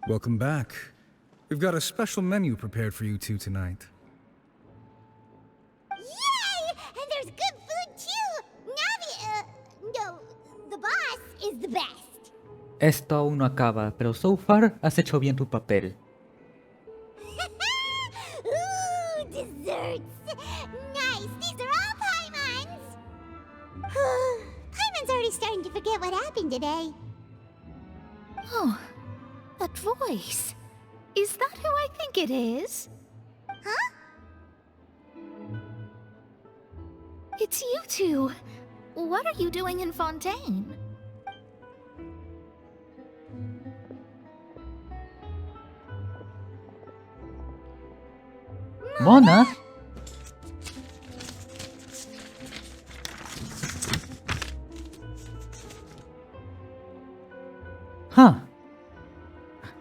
Welcome back. We've got a special menu prepared for you two tonight. Yay! And there's good food too! No, the boss is the best. Esto aún no acaba, pero so far has hecho bien tu papel. Ooh, desserts! Nice! These are all Paimon's! Paimon's already starting to forget what happened today. Oh, that voice. Is that who I think it is? Huh? It's you two. What are you doing in Fontaine? Mona.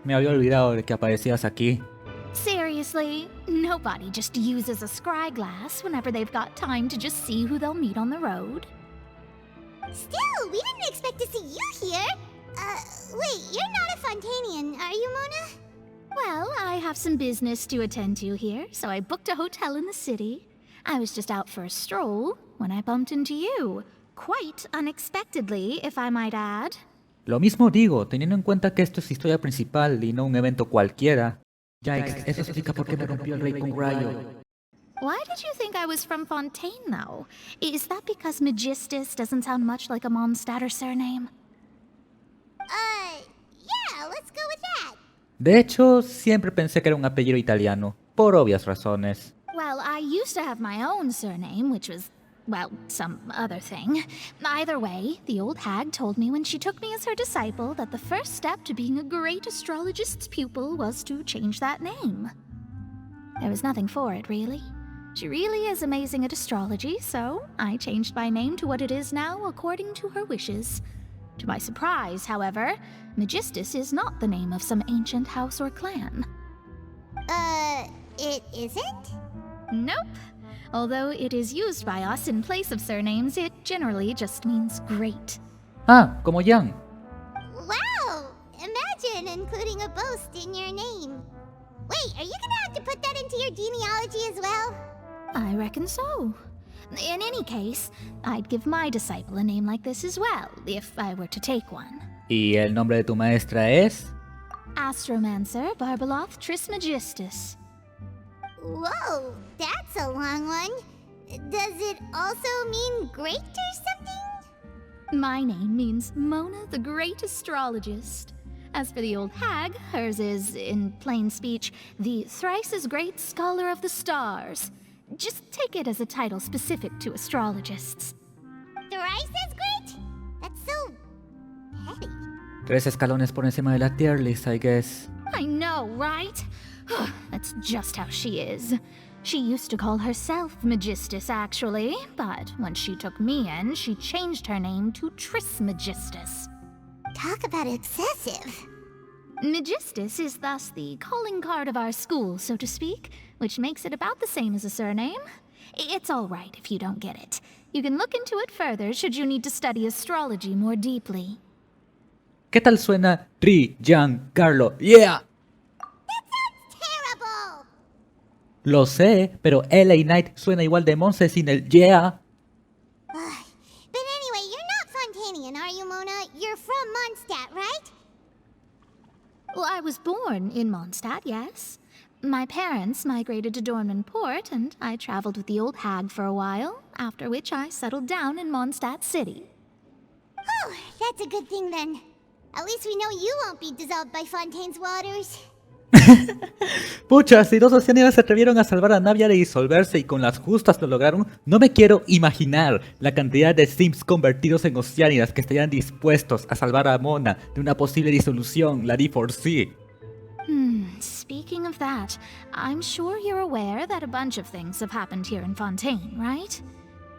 Me había olvidado de que aparecías aquí. Seriously, nobody just uses a scry glass whenever they've got time to just see who they'll meet on the road. Still, we didn't expect to see you here. Wait, you're not a Fontainian, are you, Mona? Well, I have some business to attend to here, so I booked a hotel in the city. I was just out for a stroll when I bumped into you. Quite unexpectedly, if I might add. Lo mismo digo, teniendo en cuenta que esto es historia principal y no un evento cualquiera. Yikes, eso explica por qué me rompió el rey con rayo. Why did you think I was from Fontaine, though? Is that because Magistus doesn't sound much like a Mondstadter surname? Yeah, let's go with that. De hecho, siempre pensé que era un apellido italiano, por obvias razones. Well, I used to have my own surname, which was, well, some other thing. Either way, the old hag told me when she took me as her disciple that the first step to being a great astrologist's pupil was to change that name. There was nothing for it, really. She really is amazing at astrology, so I changed my name to what it is now according to her wishes. To my surprise, however, Magistus is not the name of some ancient house or clan. It isn't? Nope. Although it is used by us in place of surnames, it generally just means great. Ah, como Yang. Wow! Imagine including a boast in your name. Wait, are you gonna have to put that into your genealogy as well? I reckon so. In any case, I'd give my disciple a name like this as well, if I were to take one. ¿Y el nombre de tu maestra es? Astromancer Barbaloth Trismegistus. Whoa, that's a long one. Does it also mean great or something? My name means Mona the Great Astrologist. As for the old hag, hers is, in plain speech, the thrice as great scholar of the stars. Just take it as a title specific to astrologists. Thrice as great? That's so heavy. 3 escalones por encima de la tier list, I guess. I know, right? That's just how she is. She used to call herself Magistus, actually, but when she took me in, she changed her name to Trismegistus. Talk about obsessive. Magistus is thus the calling card of our school, so to speak, which makes it about the same as a surname. It's all right if you don't get it. You can look into it further should you need to study astrology more deeply. ¿Qué tal suena Ri, Yang, Carlo? ¡Yeah! Terrible! Lo sé, pero LA Knight suena igual de monse sin el yeah. But anyway, you're not Fontainian, are you, Mona? You're from Mondstadt, right? Well, I was born in Mondstadt, yes. My parents migrated to Dornman Port, and I traveled with the old hag for a while, after which I settled down in Mondstadt City. Oh, that's a good thing then. At least we know you won't be dissolved by Fontaine's waters. Pucha, si 2 oceánidas se atrevieron a salvar a Navia de disolverse y con las justas lo lograron, no me quiero imaginar la cantidad de Sims convertidos en oceánidas que estarían dispuestos a salvar a Mona de una posible disolución, la D4C. Speaking of that, I'm sure you're aware that a bunch of things have happened here in Fontaine, right?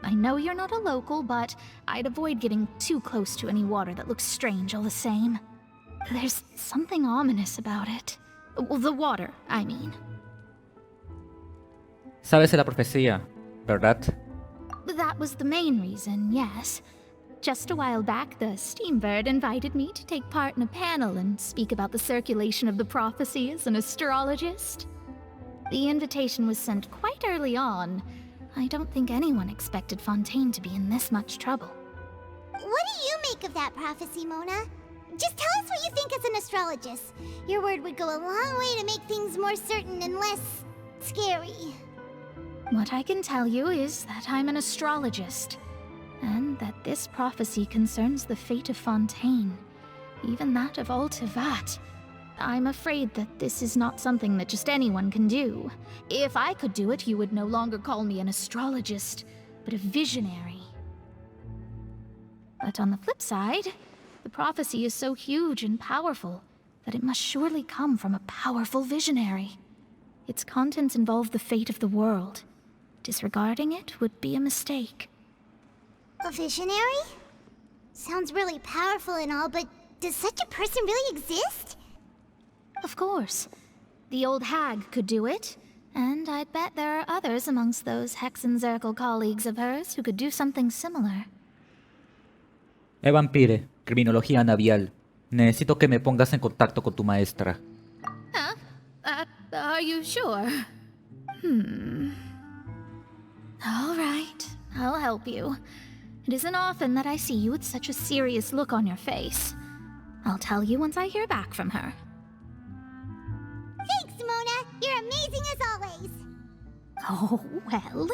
I know you're not a local, but I'd avoid getting too close to any water that looks strange all the same. There's something ominous about it. Well, the water, I mean. Sabes de la profecía, ¿verdad? That was the main reason, yes. Just a while back, the Steambird invited me to take part in a panel and speak about the circulation of the prophecy as an astrologist. The invitation was sent quite early on. I don't think anyone expected Fontaine to be in this much trouble. What do you make of that prophecy, Mona? Just tell us what you think as an astrologist. Your word would go a long way to make things more certain and less scary. What I can tell you is that I'm an astrologist, and that this prophecy concerns the fate of Fontaine, even that of Alta Vat. I'm afraid that this is not something that just anyone can do. If I could do it, you would no longer call me an astrologist, but a visionary. But on the flip side, the prophecy is so huge and powerful that it must surely come from a powerful visionary. Its contents involve the fate of the world. Disregarding it would be a mistake. A visionary? Sounds really powerful and all, but does such a person really exist? Of course. The old hag could do it, and I'd bet there are others amongst those Hexenzirkel colleagues of hers who could do something similar. Vampire, criminología navial. Necesito que me pongas en contacto con tu maestra. Huh? Are you sure? All right, I'll help you. It isn't often that I see you with such a serious look on your face. I'll tell you once I hear back from her. Thanks, Mona! You're amazing as always! Oh, well,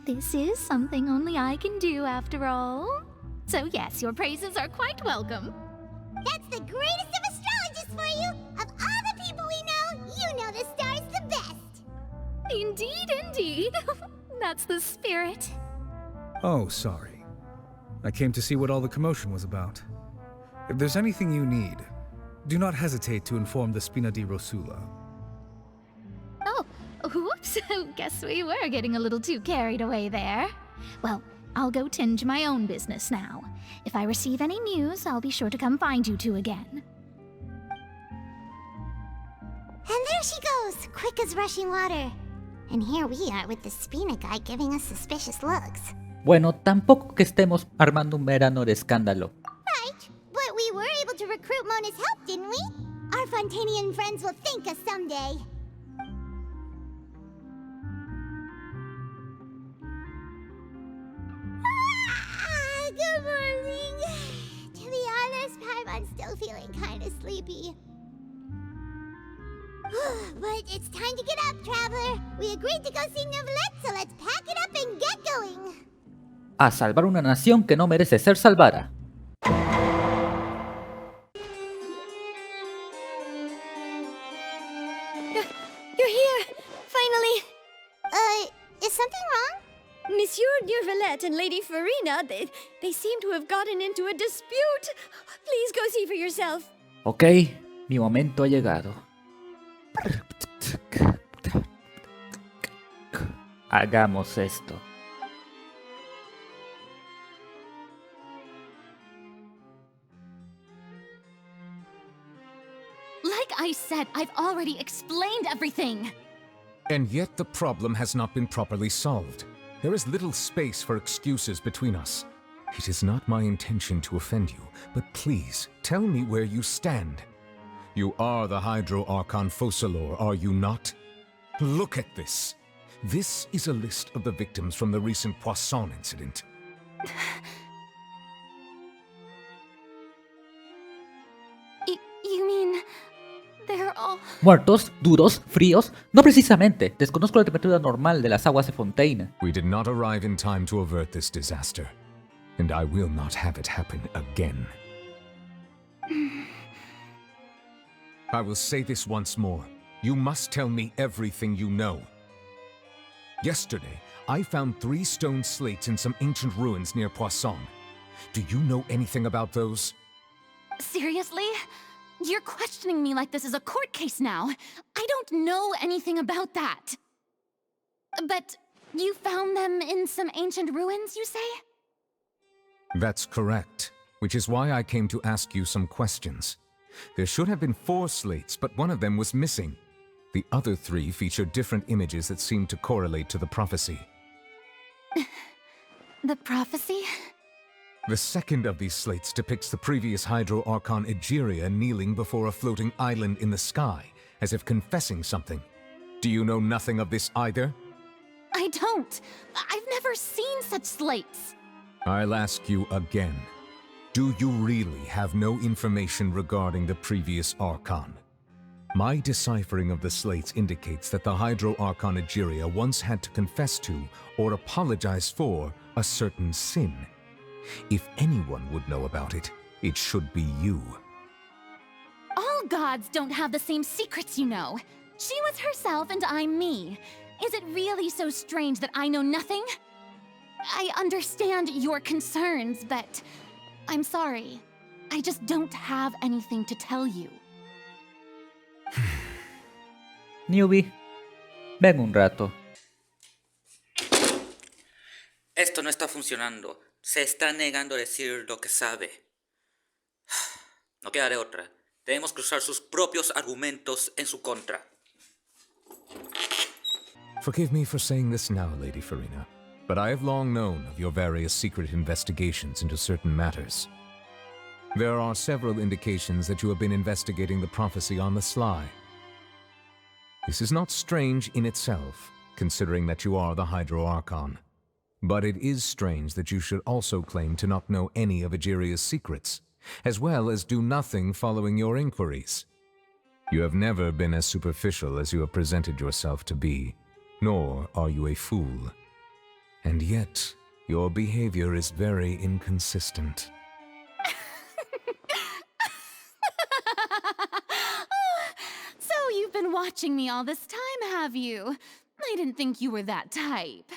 this is something only I can do after all. So yes, your praises are quite welcome. That's the greatest of astrologists for you! Of all the people we know, you know the star's the best! Indeed, indeed. That's the spirit. Oh, sorry. I came to see what all the commotion was about. If there's anything you need, do not hesitate to inform the Spina di Rosula. Oh, whoops. Guess we were getting a little too carried away there. Well, I'll go tend to my own business now. If I receive any news, I'll be sure to come find you two again. And there she goes, quick as rushing water. And here we are with the Spina guy giving us suspicious looks. Bueno, tampoco que estemos armando un verano de escándalo. Right, but we were able to recruit Mona's help, didn't we? Our Fontanian friends will thank us someday. Good morning. To be honest, Paimon's still feeling kind of sleepy. But it's time to get up, traveler. We agreed to go see Neuvillette, so let's pack it up and get going. A salvar una nación que no merece ser salvada. You're here! Finally! Is something wrong? Monsieur Neuvillette and Lady Furina, they seem to have gotten into a dispute. Please go see for yourself. Ok, mi momento ha llegado. Hagamos esto. Like I said, I've already explained everything. And yet the problem has not been properly solved. There is little space for excuses between us. It is not my intention to offend you, but please, tell me where you stand. You are the Hydro Archon Focalor, are you not? Look at this. This is a list of the victims from the recent Poisson incident. You mean... they're all... ¿Muertos? ¿Duros? ¿Fríos? No precisamente. Desconozco la temperatura normal de las aguas de Fontaine. We did not arrive in time to avert this disaster, and I will not have it happen again. I will say this once more. You must tell me everything you know. Yesterday, I found 3 stone slates in some ancient ruins near Poisson. Do you know anything about those? Seriously? You're questioning me like this is a court case now. I don't know anything about that. But you found them in some ancient ruins, you say? That's correct, which is why I came to ask you some questions. There should have been 4 slates, but one of them was missing. The other 3 feature different images that seem to correlate to the prophecy. The prophecy? The second of these slates depicts the previous Hydro Archon Egeria kneeling before a floating island in the sky, as if confessing something. Do you know nothing of this either? I don't. I've never seen such slates. I'll ask you again. Do you really have no information regarding the previous Archon? My deciphering of the slates indicates that the Hydro Archon Egeria once had to confess to, or apologize for, a certain sin. If anyone would know about it, it should be you. All gods don't have the same secrets, you know. She was herself and I'm me. Is it really so strange that I know nothing? I understand your concerns, but I'm sorry. I just don't have anything to tell you. Newbie, ven un rato. Esto no está funcionando. Se está negando a decir lo que sabe. No queda de otra. Debemos cruzar sus propios argumentos en su contra. Forgive me for saying this now, Lady Furina, but I have long known of your various secret investigations into certain matters. There are several indications that you have been investigating the prophecy on the sly. This is not strange in itself, considering that you are the Hydro Archon. But it is strange that you should also claim to not know any of Egeria's secrets, as well as do nothing following your inquiries. You have never been as superficial as you have presented yourself to be, nor are you a fool. And yet, your behavior is very inconsistent. So you've been watching me all this time, have you? I didn't think you were that type.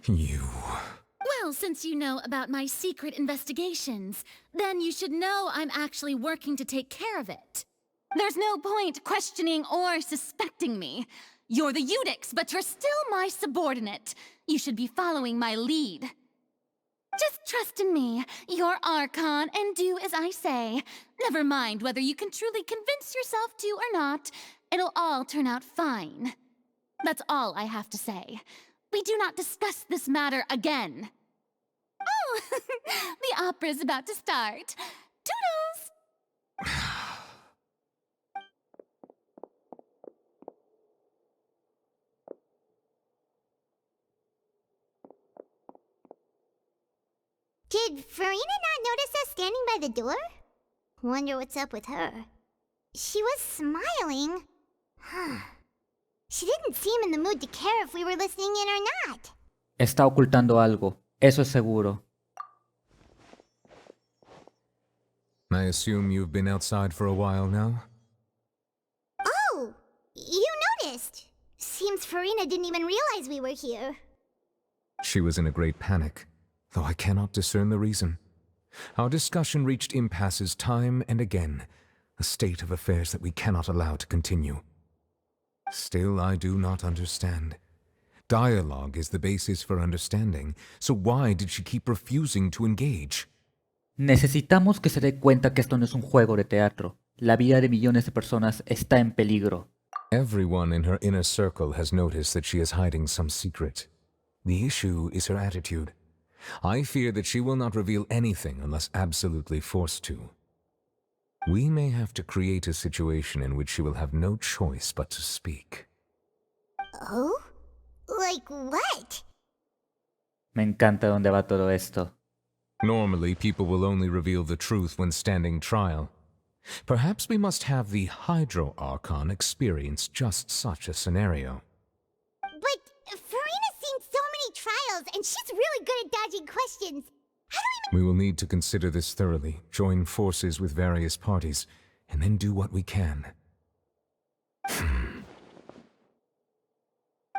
You... Well, since you know about my secret investigations, then you should know I'm actually working to take care of it. There's no point questioning or suspecting me. You're the Eudix, but you're still my subordinate. You should be following my lead. Just trust in me, your Archon, and do as I say. Never mind whether you can truly convince yourself to or not. It'll all turn out fine. That's all I have to say. We do not discuss this matter again. Oh, the opera's about to start. Toodles! Did Furina not notice us standing by the door? Wonder what's up with her. She was smiling. She didn't seem in the mood to care if we were listening in or not. Está ocultando algo, eso es seguro. I assume you've been outside for a while now? Oh, you noticed. Seems Furina didn't even realize we were here. She was in a great panic, though I cannot discern the reason. Our discussion reached impasses time and again, a state of affairs that we cannot allow to continue. Still, I do not understand. Dialogue is the basis for understanding, so why did she keep refusing to engage? Necesitamos que se dé cuenta que esto no es un juego de teatro. La vida de millones de personas está en peligro. Everyone in her inner circle has noticed that she is hiding some secret. The issue is her attitude. I fear that she will not reveal anything unless absolutely forced to. We may have to create a situation in which she will have no choice but to speak. Oh? Like what? Me encanta dónde va todo esto. Normally, people will only reveal the truth when standing trial. Perhaps we must have the Hydro Archon experience just such a scenario. But Furina's seen so many trials, and she's really good at dodging questions. How do We will need to consider this thoroughly, join forces with various parties, and then do what we can.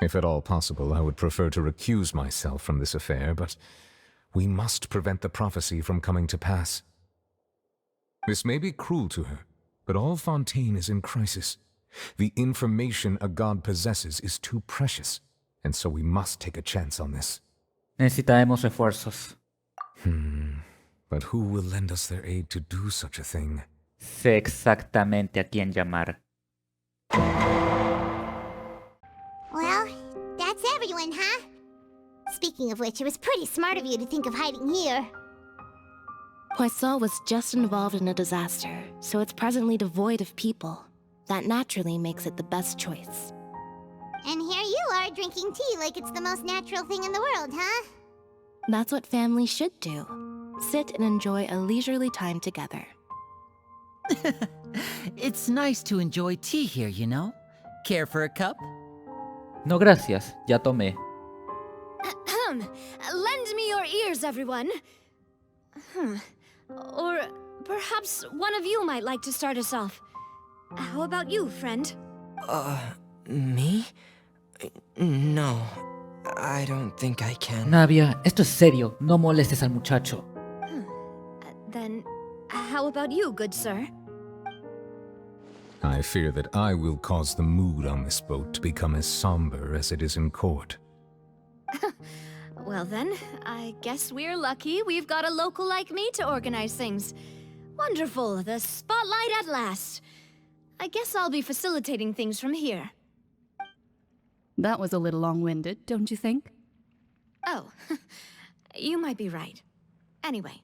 If at all possible, I would prefer to recuse myself from this affair, but we must prevent the prophecy from coming to pass. This may be cruel to her, but all Fontaine is in crisis. The information a god possesses is too precious, and so we must take a chance on this. Necesitaremos refuerzos. But who will lend us their aid to do such a thing? Sé exactamente a quién llamar. Well, that's everyone, huh? Speaking Speaking of which, it was pretty smart of you to think of hiding here. Poisson was just involved in a disaster, so it's presently devoid of people. That naturally makes it the best choice. And here you are drinking tea like it's the most natural thing in the world, huh? That's what families should do. Sit and enjoy a leisurely time together. It's nice to enjoy tea here, you know? Care for a cup? No gracias, ya tomé. Lend me your ears, everyone. Or perhaps one of you might like to start us off. How about you, friend? Me? No, I don't think I can. Navia, esto es serio, no molestes al muchacho. Then, how about you, good sir? I fear that I will cause the mood on this boat to become as somber as it is in court. Well then, I guess we're lucky we've got a local like me to organize things. Wonderful, the spotlight at last. I guess I'll be facilitating things from here. That was a little long-winded, don't you think? Oh, you might be right. Anyway,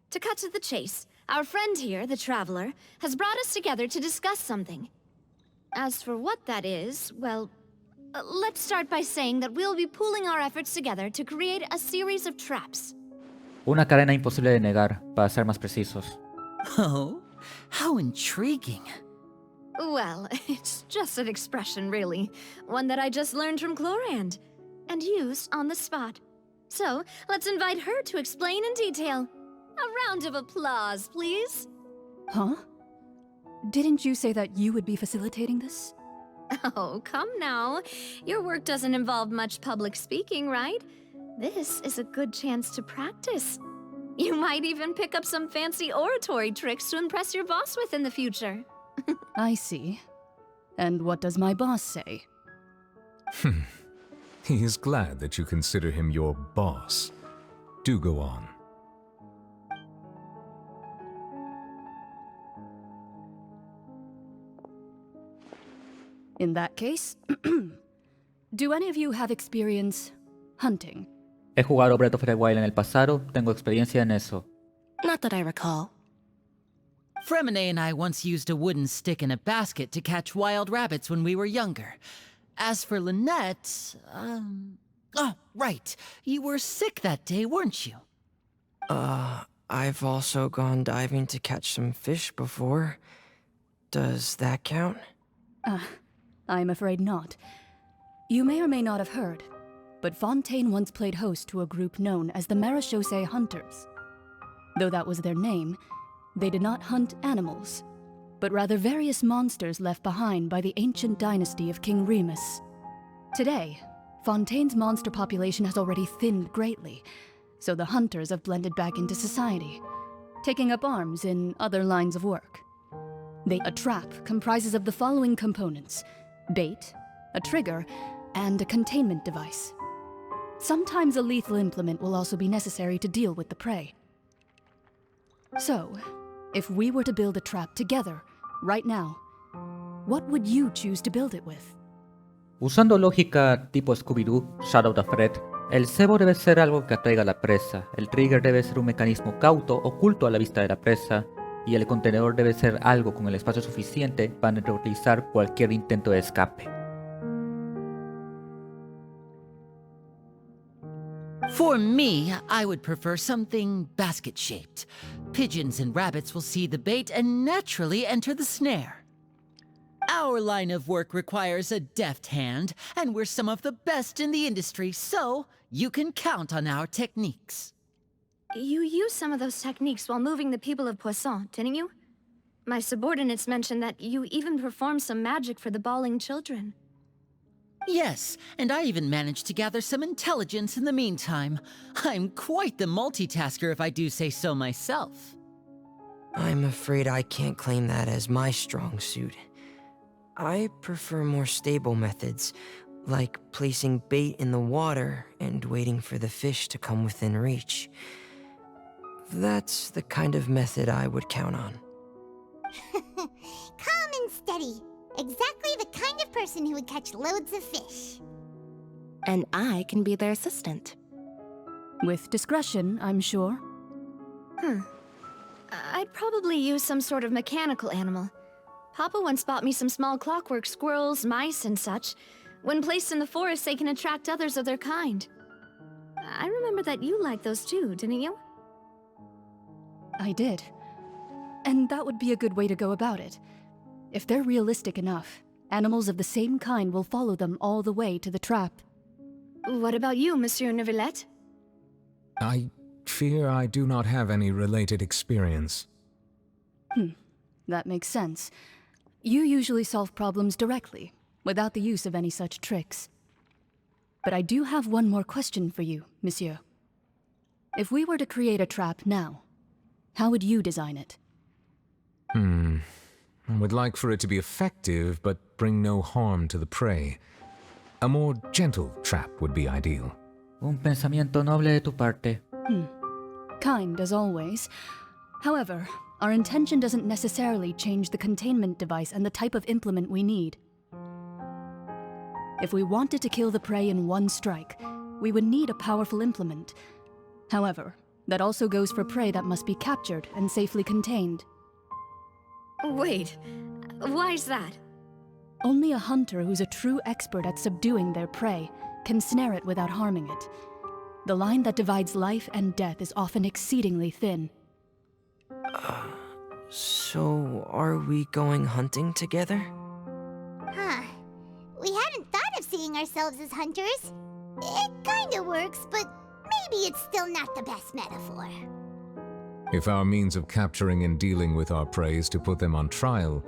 to cut to the chase, our friend here, the Traveler, has brought us together to discuss something. As for what that is, well, let's start by saying that we'll be pooling our efforts together to create a series of traps. Una cadena imposible de negar, para ser más precisos. Oh, how intriguing. Well, it's just an expression, really. One that I just learned from Chlorand, and used on the spot. So, let's invite her to explain in detail. A round of applause, please. Huh? Didn't you say that you would be facilitating this? Oh, come now. Your work doesn't involve much public speaking, right? This is a good chance to practice. You might even pick up some fancy oratory tricks to impress your boss with in the future. I see. And what does my boss say? He is glad that you consider him your boss. Do go on. In that case, do any of you have experience hunting? He jugado Breath of the Wild en el pasado, tengo experiencia en eso. Not that I recall. Fremine and I once used a wooden stick in a basket to catch wild rabbits when we were younger. As for Lynette, oh, right. You were sick that day, weren't you? I've also gone diving to catch some fish before. Does that count? I'm afraid not. You may or may not have heard, but Fontaine once played host to a group known as the Marechaussee Hunters. Though that was their name, they did not hunt animals, but rather various monsters left behind by the ancient dynasty of King Remus. Today, Fontaine's monster population has already thinned greatly, so the hunters have blended back into society, taking up arms in other lines of work. A trap comprises of the following components: bait, a trigger, and a containment device. Sometimes a lethal implement will also be necessary to deal with the prey. So, if we were to build a trap together, right now, what would you choose to build it with? Usando lógica tipo Scooby-Doo, Shadow the Threat, el cebo debe ser algo que atraiga a la presa, el trigger debe ser un mecanismo cauto oculto a la vista de la presa, y el contenedor debe ser algo con el espacio suficiente para neutralizar cualquier intento de escape. For me, I would prefer something basket-shaped. Pigeons and rabbits will see the bait and naturally enter the snare. Our line of work requires a deft hand, and we're some of the best in the industry, so you can count on our techniques. You used some of those techniques while moving the people of Poisson, didn't you? My subordinates mentioned that you even performed some magic for the bawling children. Yes, and I even managed to gather some intelligence in the meantime. I'm quite the multitasker if I do say so myself. I'm afraid I can't claim that as my strong suit. I prefer more stable methods, like placing bait in the water and waiting for the fish to come within reach. That's the kind of method I would count on. Calm and steady. Exactly the kind of person who would catch loads of fish. And I can be their assistant. With discretion, I'm sure. I'd probably use some sort of mechanical animal. Papa once bought me some small clockwork squirrels, mice, and such. When placed in the forest, they can attract others of their kind. I remember that you liked those too, didn't you? I did. And that would be a good way to go about it. If they're realistic enough, animals of the same kind will follow them all the way to the trap. What about you, Monsieur Neuvillette? I fear I do not have any related experience. That makes sense. You usually solve problems directly, without the use of any such tricks. But I do have one more question for you, monsieur. If we were to create a trap now, how would you design it? I would like for it to be effective, but bring no harm to the prey. A more gentle trap would be ideal. Un pensamiento noble de tu parte. Kind, as always. However, our intention doesn't necessarily change the containment device and the type of implement we need. If we wanted to kill the prey in one strike, we would need a powerful implement. However, that also goes for prey that must be captured and safely contained. Wait, why is that? Only a hunter who's a true expert at subduing their prey can snare it without harming it. The line that divides life and death is often exceedingly thin. So, are we going hunting together? Huh. We hadn't thought of seeing ourselves as hunters. It kinda works, but maybe it's still not the best metaphor. If our means of capturing and dealing with our prey is to put them on trial,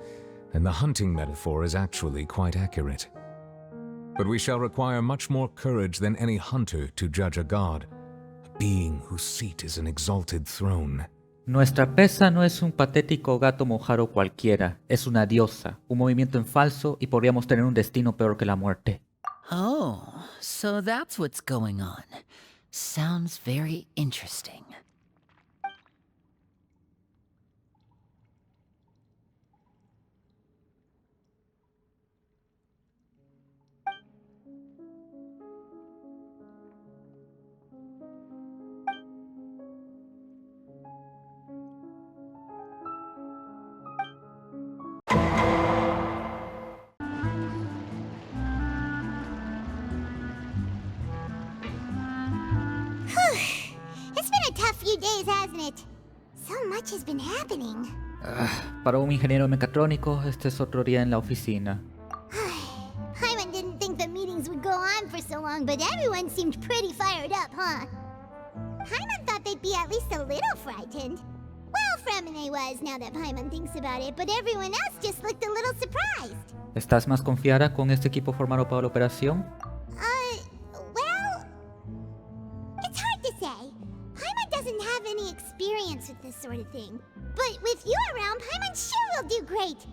then the hunting metaphor is actually quite accurate. But we shall require much more courage than any hunter to judge a god, a being whose seat is an exalted throne. Nuestra presa no es un patético gato mojado cualquiera, es una diosa, un movimiento en falso y podríamos tener un destino peor que la muerte. Oh, so that's what's going on. Sounds very interesting. It's been a tough few days, hasn't it? So much has been happening. Para un ingeniero mecatrónico, este es otro día en la oficina. Paimon didn't think the meetings would go on for so long, but everyone seemed pretty fired up, huh? Paimon thought they'd be at least a little frightened. Well, Fremine was, now that Paimon thinks about it, but everyone else just looked a little surprised. ¿Estás más confiada con este equipo formado para la operación? Well, it's hard to say. Paimon doesn't have any experience with this sort of thing. But with you around, Paimon sure will do great.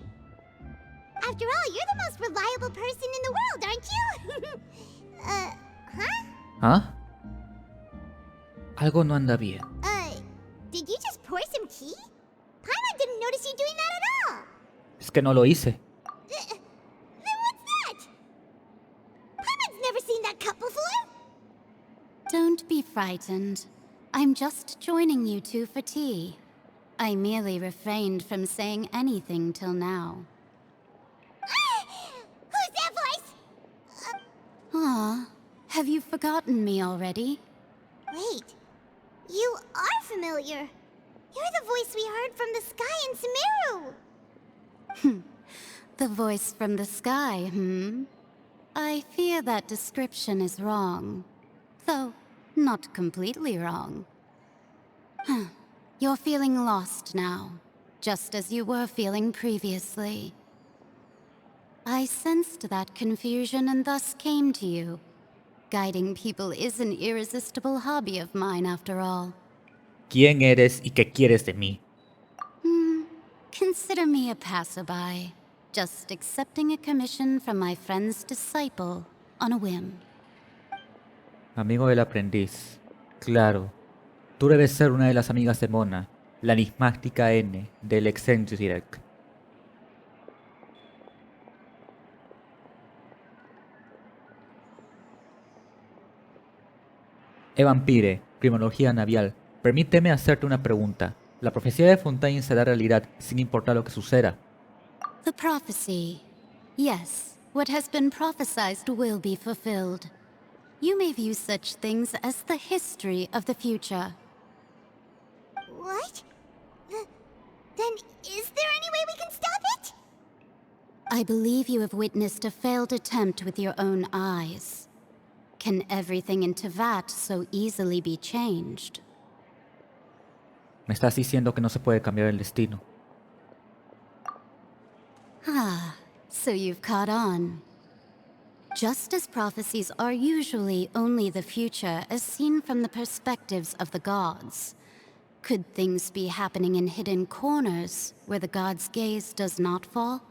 After all, you're the most reliable person in the world, aren't you? Huh? ¿Ah? Algo no anda bien. Did you just pour some tea? Paimon didn't notice you doing that at all. Es que no lo hice. Then what's that? Paimon's never seen that cup before. Don't be frightened. I'm just joining you two for tea. I merely refrained from saying anything till now. Who's that voice? Aw, have you forgotten me already? Wait. You are familiar. You're the voice we heard from the sky in Sumeru. The voice from the sky, I fear that description is wrong. Though, not completely wrong. You're feeling lost now, just as you were feeling previously. I sensed that confusion and thus came to you. Guiding people is an irresistible hobby of mine, after all. ¿Quién eres y qué quieres de mí? Consider me a passerby, just accepting a commission from my friend's disciple on a whim. Amigo del aprendiz. Claro. Tú debes ser una de las amigas de Mona, la enigmática N del Eccentric. Vampire, criminología navial. Permíteme hacerte una pregunta. La profecía de Fontaine será realidad sin importar lo que suceda. The prophecy. Yes, what has been prophesied will be fulfilled. You may view such things as the history of the future. What? Then is there any way we can stop it? I believe you have witnessed a failed attempt with your own eyes. Can everything in Teyvat so easily be changed? Me estás diciendo que no se puede cambiar el destino. Ah, so you've caught on. Just as prophecies are usually only the future as seen from the perspectives of the gods, could things be happening in hidden corners where the gods' gaze does not fall?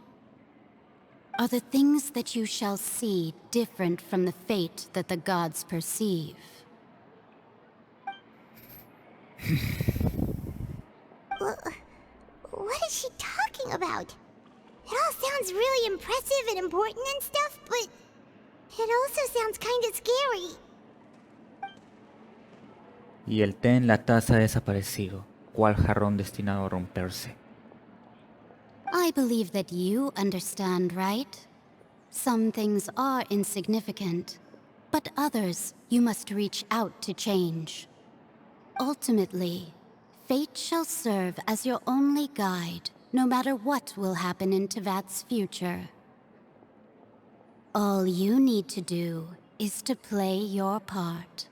Are the things that you shall see different from the fate that the gods perceive? What is she talking about? It all sounds really impressive and important and stuff, but it also sounds kind of scary. Y el té en la taza ha desaparecido, cual jarrón destinado a romperse. I believe that you understand, right? Some things are insignificant, but others you must reach out to change. Ultimately, fate shall serve as your only guide, no matter what will happen in Teyvat's future. All you need to do is to play your part.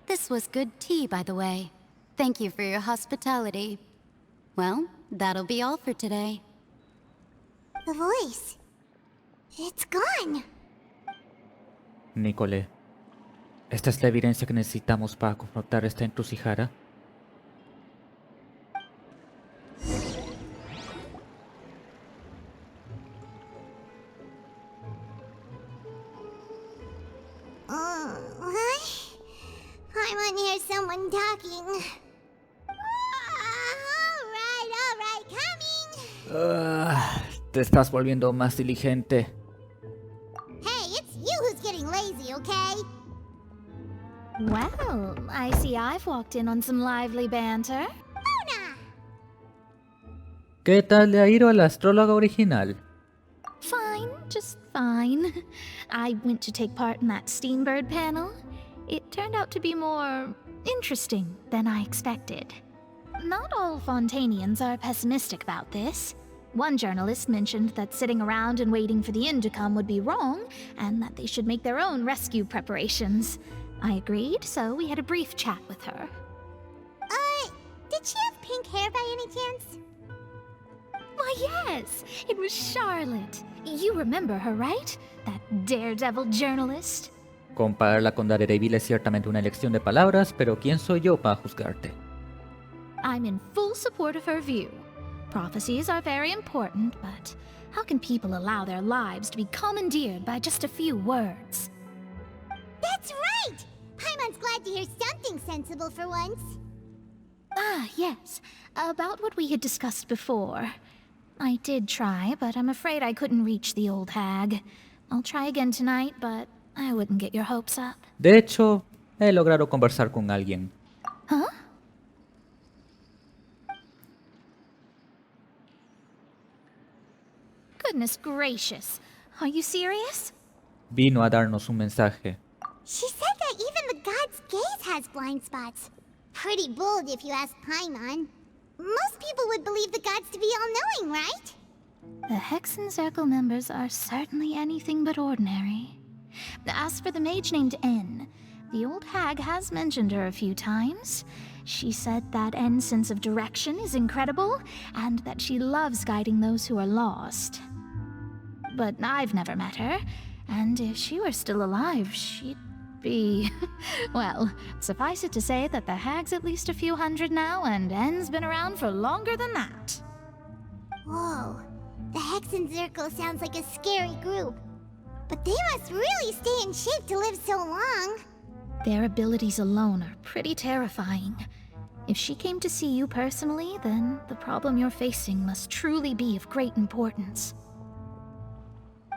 This was good tea, by the way. Thank you for your hospitality. Well, that'll be all for today. The voice. It's gone. Nicole, ¿esta es la evidencia que necesitamos para confrontar esta encrucijada? What? Paimon hears someone talking. Alright, coming! Te estás volviendo más diligente. Hey, it's you who's getting lazy, okay? Well, I see I've walked in on some lively banter. Luna! ¿Qué tal le ha ido al astrólogo original? Fine, just fine. I went to take part in that Steambird panel. It turned out to be more interesting than I expected. Not all Fontainians are pessimistic about this. One journalist mentioned that sitting around and waiting for the end to come would be wrong, and that they should make their own rescue preparations. I agreed, so we had a brief chat with her. Did she have pink hair by any chance? Why, yes! It was Charlotte. You remember her, right? That daredevil journalist? Compararla con Daredevil es ciertamente una elección de palabras, pero ¿quién soy yo para juzgarte? I'm in full support of her view. Prophecies are very important, but how can people allow their lives to be commandeered by just a few words? That's right! Paimon's glad to hear something sensible for once. Ah, yes. About what we had discussed before. I did try, but I'm afraid I couldn't reach the old hag. I'll try again tonight, but I wouldn't get your hopes up. De hecho, he logrado conversar con alguien. Huh? Goodness gracious. Are you serious? Vino a darnos un mensaje. She said that even the god's gaze has blind spots. Pretty bold if you ask Paimon. Most people would believe the gods to be all-knowing, right? The Hexen Circle members are certainly anything but ordinary. As for the mage named N, the old hag has mentioned her a few times. She said that N's sense of direction is incredible, and that she loves guiding those who are lost. But I've never met her, and if she were still alive, she'd be... well, suffice it to say that the hag's at least a few hundred now, and N's been around for longer than that. Whoa. The Hexen Circle sounds like a scary group. But they must really stay in shape to live so long. Their abilities alone are pretty terrifying. If she came to see you personally, then the problem you're facing must truly be of great importance.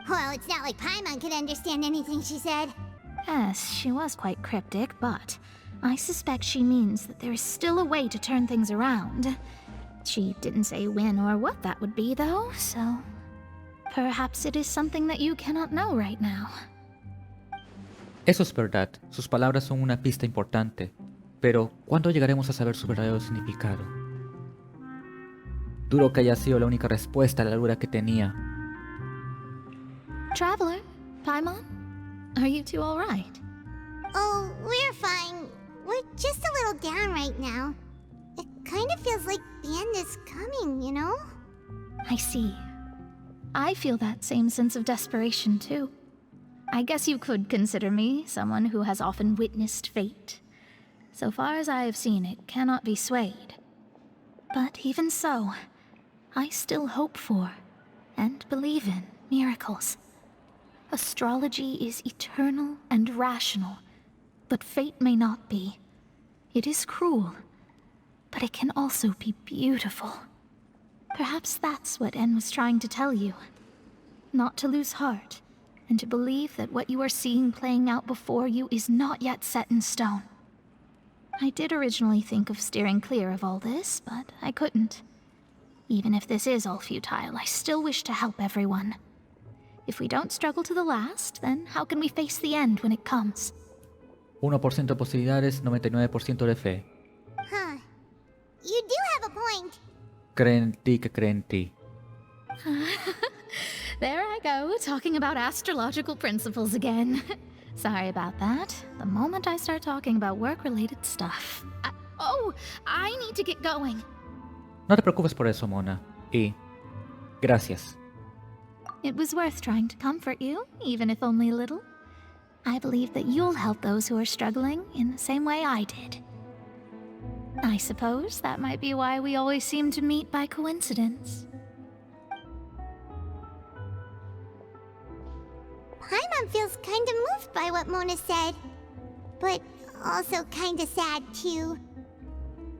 Well, it's not like Paimon could understand anything she said. Yes, she was quite cryptic, but I suspect she means that there is still a way to turn things around. She didn't say when or what that would be, though, so perhaps it is something that you cannot know right now. Eso es verdad, sus palabras son una pista importante, pero ¿cuándo llegaremos a saber su verdadero significado? Duro que haya sido la única respuesta a la duda que tenía. Traveler, Paimon, are you two all right? Oh, we're fine. We're just a little down right now. It kind of feels like the end is coming, you know? I see. I feel that same sense of desperation, too. I guess you could consider me someone who has often witnessed fate. So far as I have seen, it cannot be swayed. But even so, I still hope for, and believe in, miracles. Astrology is eternal and rational, but fate may not be. It is cruel, but it can also be beautiful. Perhaps that's what En was trying to tell you. Not to lose heart, and to believe that what you are seeing playing out before you is not yet set in stone. I did originally think of steering clear of all this, but I couldn't. Even if this is all futile, I still wish to help everyone. If we don't struggle to the last, then how can we face the end when it comes? 1% de posibilidades, 99% de fe. Huh. You do have a point. Cree en ti que cree en ti. There I go, talking about astrological principles again. Sorry about that. The moment I start talking about work-related stuff. I need to get going. No te preocupes por eso, Mona. Y gracias. It was worth trying to comfort you, even if only a little. I believe that you'll help those who are struggling in the same way I did. I suppose that might be why we always seem to meet by coincidence. Paimon feels kinda moved by what Mona said, but also kinda sad too.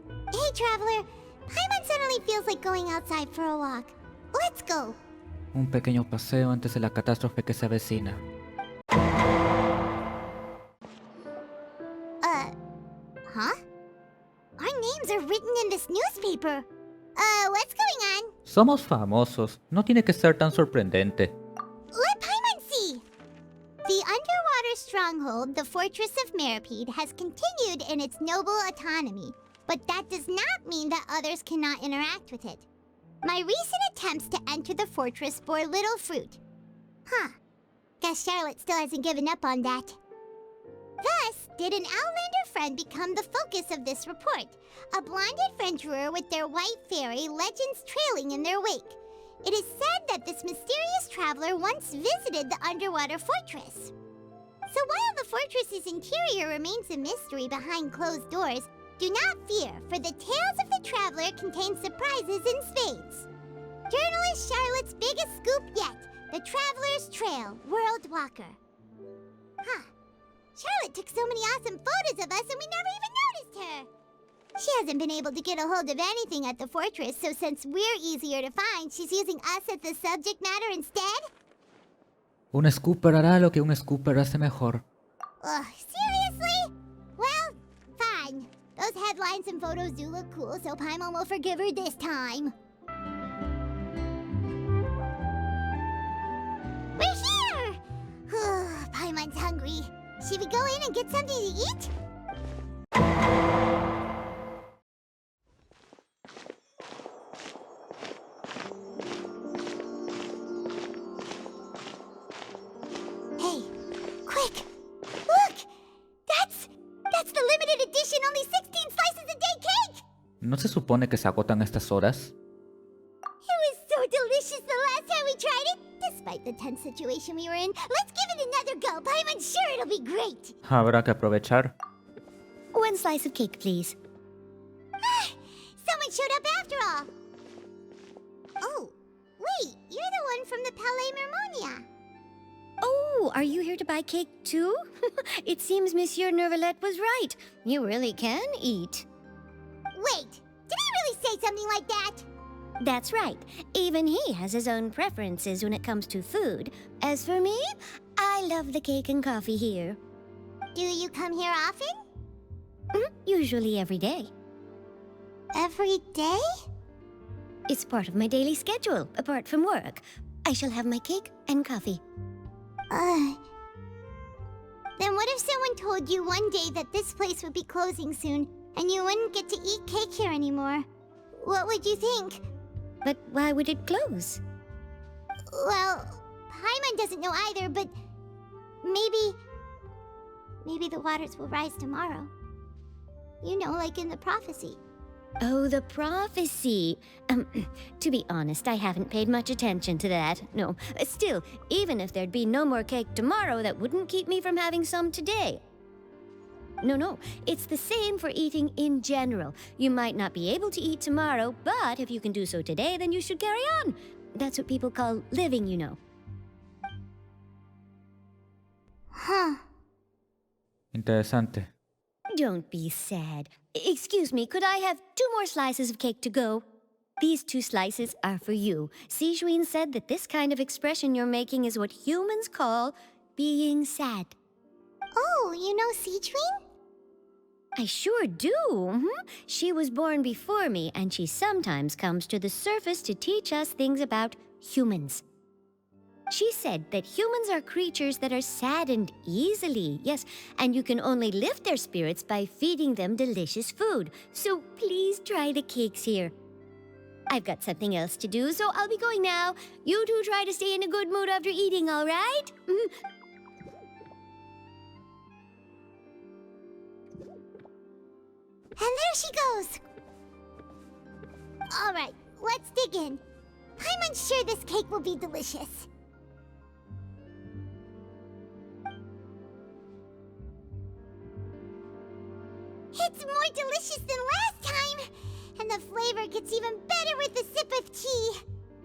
Hey, Traveler, Paimon suddenly feels like going outside for a walk. Let's go. Un pequeño paseo antes de la catástrofe que se avecina. Huh? Our names are written in this newspaper. What's going on? Somos famosos, no tiene que ser tan sorprendente. Let Paimon see! The underwater stronghold, the Fortress of Meripede, has continued in its noble autonomy, but that does not mean that others cannot interact with it. My recent attempts to enter the fortress bore little fruit. Huh. Guess Charlotte still hasn't given up on that. Thus, did an Outlander friend become the focus of this report, a blonde adventurer with their white fairy legends trailing in their wake. It is said that this mysterious traveler once visited the underwater fortress. So while the fortress's interior remains a mystery behind closed doors, do not fear, for the tales of the traveler contain surprises in spades. Journalist Charlotte's biggest scoop yet, the Traveler's Trail, World Walker. Huh. Charlotte took so many awesome photos of us and we never even noticed her. She hasn't been able to get a hold of anything at the fortress, so since we're easier to find, she's using us as the subject matter instead? Un scooper hará lo que un scooper hace mejor. Ugh, seriously? Well, fine. Those headlines and photos do look cool, so Paimon will forgive her this time. We're here! Paimon's hungry. Should we go in and get something to eat? Hey, quick! Look! That's the limited edition, only 16 slices a day cake! ¿No se supone que se agotan a estas horas? It was so delicious the last time we tried it! Despite the tense situation we were in, let's give it another go. Paimon's sure it'll be great! Habrá que aprovechar. One slice of cake, please. Someone showed up after all! Oh, wait, you're the one from the Palais Mermonia. Oh, are you here to buy cake too? It seems Monsieur Nervalette was right. You really can eat. Wait, did he really say something like that? That's right. Even he has his own preferences when it comes to food. As for me, I love the cake and coffee here. Do you come here often? Usually every day. Every day? It's part of my daily schedule, apart from work. I shall have my cake and coffee. Then what if someone told you one day that this place would be closing soon, and you wouldn't get to eat cake here anymore? What would you think? But why would it close? Well, Paimon doesn't know either, but maybe the waters will rise tomorrow. You know, like in the prophecy. Oh, the prophecy. To be honest, I haven't paid much attention to that. No, still, even if there'd be no more cake tomorrow, that wouldn't keep me from having some today. No, it's the same for eating in general. You might not be able to eat tomorrow, but if you can do so today, then you should carry on. That's what people call living, you know. Huh. Interesante. Don't be sad. Excuse me, could I have 2 more slices of cake to go? These 2 slices are for you. Sijuin said that this kind of expression you're making is what humans call being sad. Oh, you know Sijuin? I sure do. She was born before me, and she sometimes comes to the surface to teach us things about humans. She said that humans are creatures that are saddened easily, yes, and you can only lift their spirits by feeding them delicious food. So please try the cakes here. I've got something else to do, so I'll be going now. You two try to stay in a good mood after eating, all right? And there she goes! Alright, let's dig in. Paimon's sure this cake will be delicious. It's more delicious than last time! And the flavor gets even better with a sip of tea.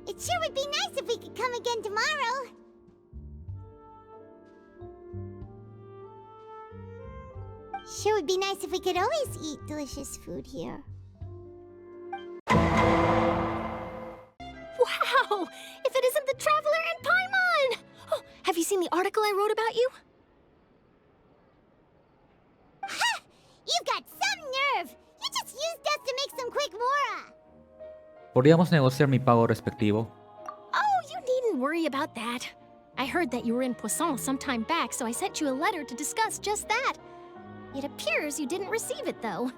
It sure would be nice if we could come again tomorrow. Sure would be nice if we could always eat delicious food here. Wow! If it isn't the Traveler and Paimon! Oh, have you seen the article I wrote about you? Ha! You've got some nerve! You just used us to make some quick mora! Podríamos negociar mi pago respectivo. Oh, you needn't worry about that. I heard that you were in Poisson some time back, so I sent you a letter to discuss just that. It appears you didn't receive it, though.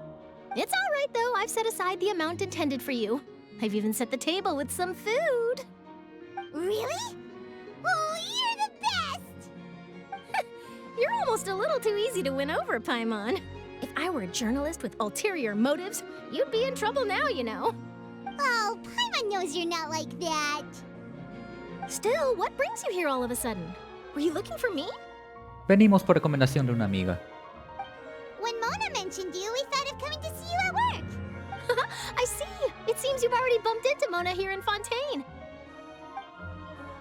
It's all right, though. I've set aside the amount intended for you. I've even set the table with some food. Really? Oh, you're the best! You're almost a little too easy to win over, Paimon. If I were a journalist with ulterior motives, you'd be in trouble now, you know. Oh, Paimon knows you're not like that. Still, what brings you here all of a sudden? Were you looking for me? Venimos por recomendación de una amiga. When Mona mentioned you, we thought of coming to see you at work. I see. It seems you've already bumped into Mona here in Fontaine.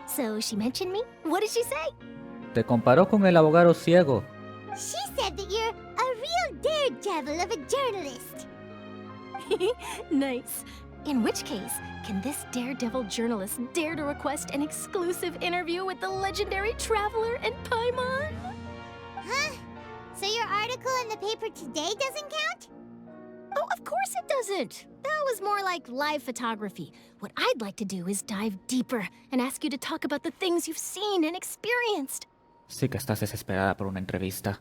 So she mentioned me? What did she say? Te comparó con el abogado ciego. She said that you're a real daredevil of a journalist. Nice. In which case, can this daredevil journalist dare to request an exclusive interview with the legendary Traveler and Paimon? Huh? So your article in the paper today doesn't count? Oh, of course it doesn't. That was more like live photography. What I'd like to do is dive deeper and ask you to talk about the things you've seen and experienced. Sí que estás desesperada por una entrevista.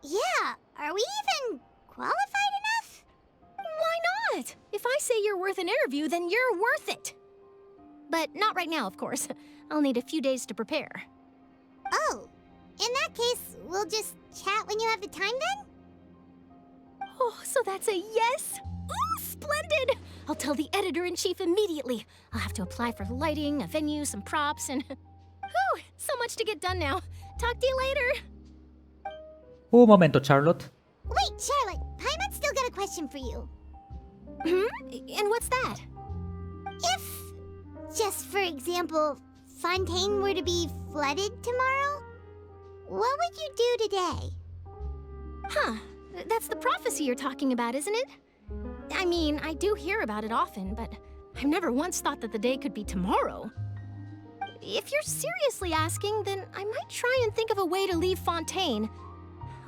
Yeah, are we even qualified enough? Why not? If I say you're worth an interview, then you're worth it. But not right now, of course. I'll need a few days to prepare. Oh, in that case, we'll just chat when you have the time then? Oh, so that's a yes? Ooh, splendid! I'll tell the editor-in-chief immediately. I'll have to apply for lighting, a venue, some props, and... Whew, so much to get done now. Talk to you later. Un momento, Charlotte. Wait, Charlotte, Paimon's still got a question for you. And what's that? If, just for example, Fontaine were to be flooded tomorrow, what would you do today? Huh. That's the prophecy you're talking about, isn't it? I mean, I do hear about it often, but I've never once thought that the day could be tomorrow. If you're seriously asking, then I might try and think of a way to leave Fontaine.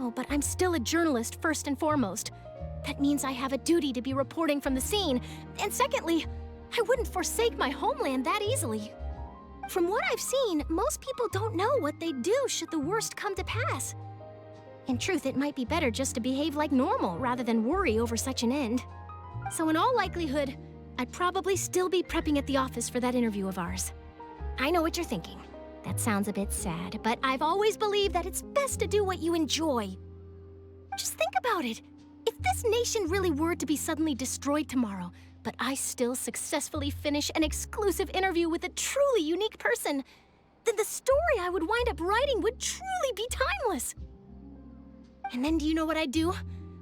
Oh, but I'm still a journalist first and foremost. That means I have a duty to be reporting from the scene. And secondly, I wouldn't forsake my homeland that easily. From what I've seen, most people don't know what they'd do should the worst come to pass. In truth, it might be better just to behave like normal rather than worry over such an end. So in all likelihood, I'd probably still be prepping at the office for that interview of ours. I know what you're thinking. That sounds a bit sad, but I've always believed that it's best to do what you enjoy. Just think about it. If this nation really were to be suddenly destroyed tomorrow, but I still successfully finish an exclusive interview with a truly unique person, then the story I would wind up writing would truly be timeless. And then do you know what I'd do?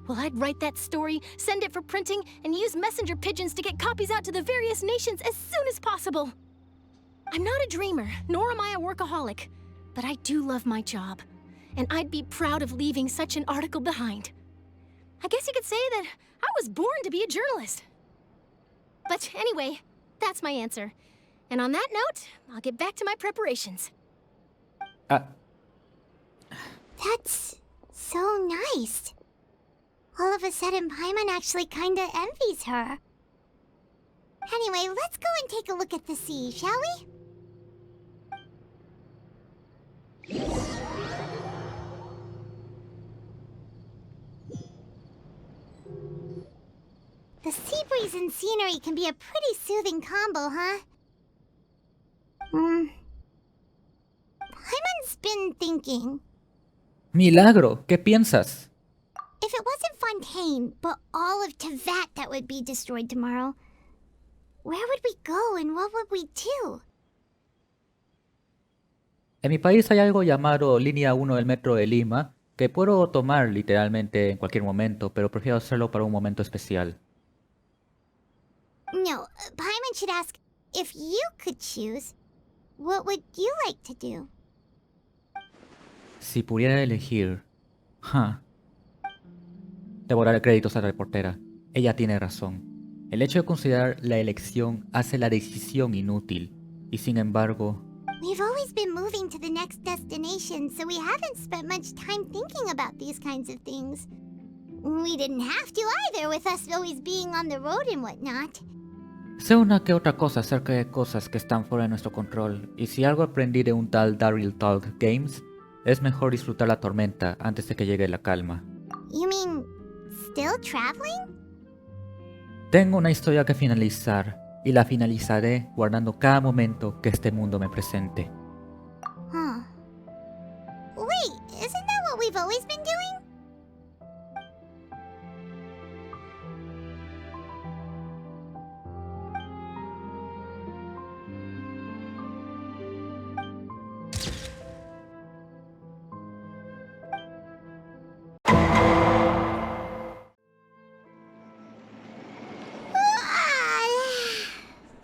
Well, I'd write that story, send it for printing, and use messenger pigeons to get copies out to the various nations as soon as possible. I'm not a dreamer, nor am I a workaholic, but I do love my job, and I'd be proud of leaving such an article behind. I guess you could say that I was born to be a journalist. But anyway, that's my answer. And on that note, I'll get back to my preparations. That's so nice. All of a sudden, Paimon actually kinda envies her. Anyway, let's go and take a look at the sea, shall we? The sea breeze and scenery can be a pretty soothing combo, huh? Paimon's been thinking. Milagro, ¿qué piensas? If it wasn't Fontaine, but all of Tevat that would be destroyed tomorrow, where would we go and what would we do? En mi país hay algo llamado Línea 1 del Metro de Lima, que puedo tomar literalmente en cualquier momento, pero prefiero hacerlo para un momento especial. No, Paimon should ask, if you could choose, what would you like to do? Si pudiera elegir... Debo dar créditos a la reportera. Ella tiene razón. El hecho de considerar la elección hace la decisión inútil. Y sin embargo... We've always been moving to the next destination, so we haven't spent much time thinking about these kinds of things. We didn't have to either, with us always being on the road and whatnot. Sé una que otra cosa acerca de cosas que están fuera de nuestro control, y si algo aprendí de un tal Daryl Talk Games, es mejor disfrutar la tormenta antes de que llegue la calma. You mean, still traveling? Tengo una historia que finalizar, y la finalizaré guardando cada momento que este mundo me presente. Huh. Wait, isn't that what we've always been doing?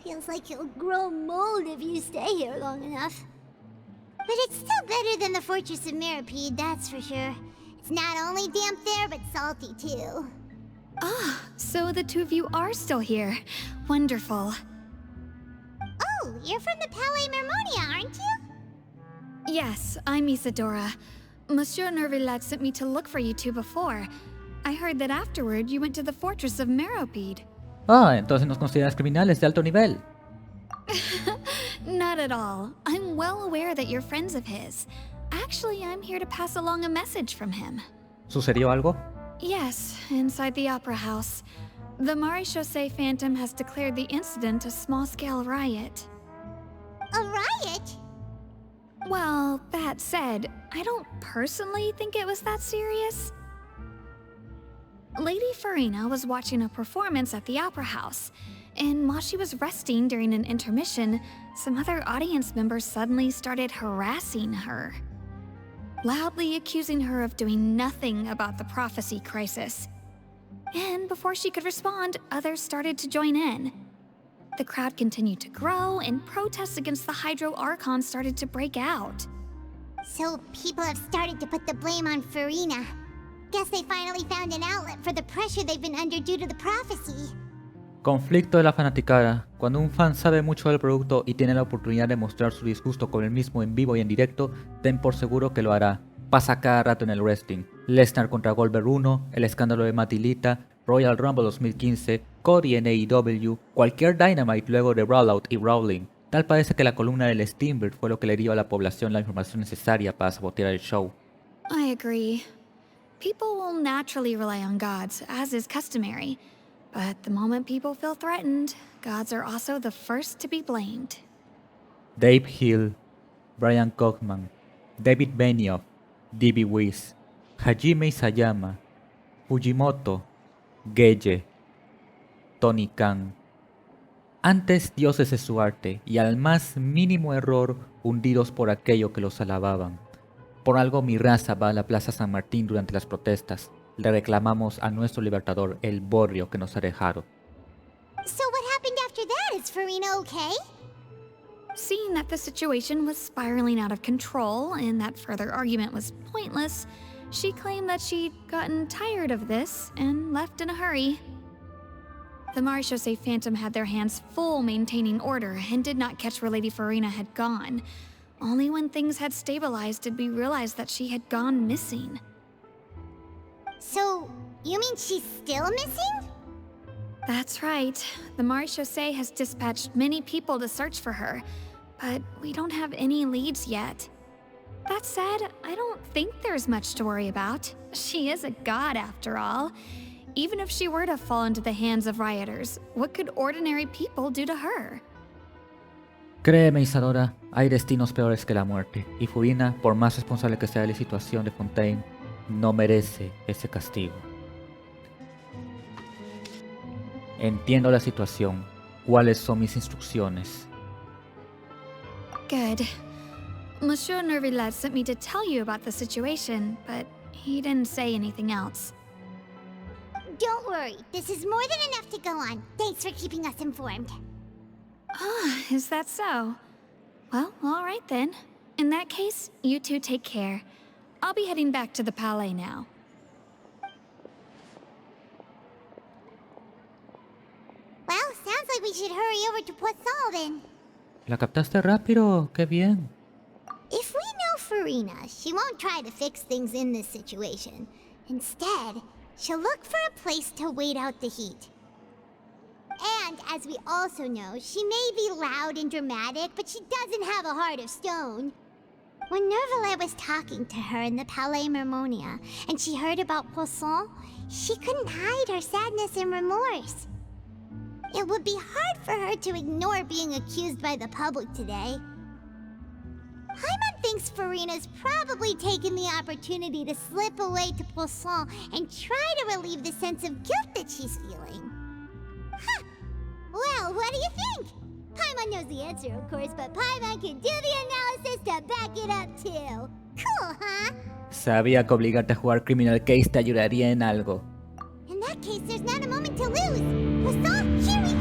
Feels like you'll grow mold if you stay here long enough. But it's still better than the Fortress of Meropide, that's for sure. It's not only damp there, but salty too. Ah, so the two of you are still here. Wonderful. Oh, you're from the Palais Mermonia, aren't you? Yes, I'm Isadora. Monsieur Nervillat sent me to look for you two before. I heard that afterward you went to the Fortress of Meropide. Entonces nos consideras criminales de alto nivel. Not at all. I'm well aware that you're friends of his. Actually, I'm here to pass along a message from him. ¿Sucedió algo? Yes, inside the Opera House. The Maréchaussée Phantom has declared the incident a small-scale riot. A riot? Well, that said, I don't personally think it was that serious. Lady Furina was watching a performance at the Opera House, and while she was resting during an intermission, some other audience members suddenly started harassing her, loudly accusing her of doing nothing about the prophecy crisis. And before she could respond, others started to join in. The crowd continued to grow, and protests against the Hydro Archon started to break out. So people have started to put the blame on Furina. Guess they finally found an outlet for the pressure they've been under due to the prophecy. Conflicto de la fanaticada. Cuando un fan sabe mucho del producto y tiene la oportunidad de mostrar su disgusto con el mismo en vivo y en directo, ten por seguro que lo hará. Pasa cada rato en el wrestling. Lesnar contra Goldberg 1, el escándalo de Matilita, Royal Rumble 2015, Cody en AEW, cualquier Dynamite luego de Rollout y Rowling. Tal parece que la columna del Steamberg fue lo que le dio a la población la información necesaria para sabotear el show. I agree. People will naturally rely on gods, as is customary. But the moment people feel threatened, gods are also the first to be blamed. Dave Hill, Brian Kochman, David Benioff, D.B. Weiss, Hajime Isayama, Fujimoto, Geye, Tony Khan. Antes dioses de su arte y al más mínimo error hundidos por aquello que los alababan. Por algo mi raza va a la Plaza San Martín durante las protestas. Le reclamamos a nuestro libertador el bodrio que nos ha dejado. So what happened after that? Is Furina okay? Seeing that the situation was spiraling out of control and that further argument was pointless, she claimed that she'd gotten tired of this and left in a hurry. The Marechaussee Phantom had their hands full maintaining order and did not catch where Lady Furina had gone. Only when things had stabilized did we realize that she had gone missing. So, you mean she's still missing? That's right. The Marechaussee has dispatched many people to search for her, but we don't have any leads yet. That said, I don't think there's much to worry about. She is a god after all. Even if she were to fall into the hands of rioters, what could ordinary people do to her? Créeme, Isadora, hay destinos peores que la muerte, y Furina, por más responsable que sea de la situación de Fontaine, no merece ese castigo. Entiendo la situación. ¿Cuáles son mis instrucciones? Good. Monsieur Nervillet sent me to tell you about the situation, but he didn't say anything else. Don't worry, this is more than enough to go on. Thanks for keeping us informed. Ah, is that so? Well, all right then. In that case, you two take care. I'll be heading back to the Palais now. Well, sounds like we should hurry over to Poisson then. ¿La captaste rápido? ¡Qué bien! If we know Furina, she won't try to fix things in this situation. Instead, she'll look for a place to wait out the heat. And, as we also know, she may be loud and dramatic, but she doesn't have a heart of stone. When Nervillet was talking to her in the Palais Mermonia, and she heard about Poisson, she couldn't hide her sadness and remorse. It would be hard for her to ignore being accused by the public today. Paimon thinks Furina's probably taken the opportunity to slip away to Poisson and try to relieve the sense of guilt that she's feeling. Huh! Well, what do you think? Paimon knows the answer, of course, but Paimon can do the analysis to back it up too. Cool, huh? Sabía que obligarte a jugar Criminal Case te ayudaría en algo. In that case, there's not a moment to lose. Poisson, here we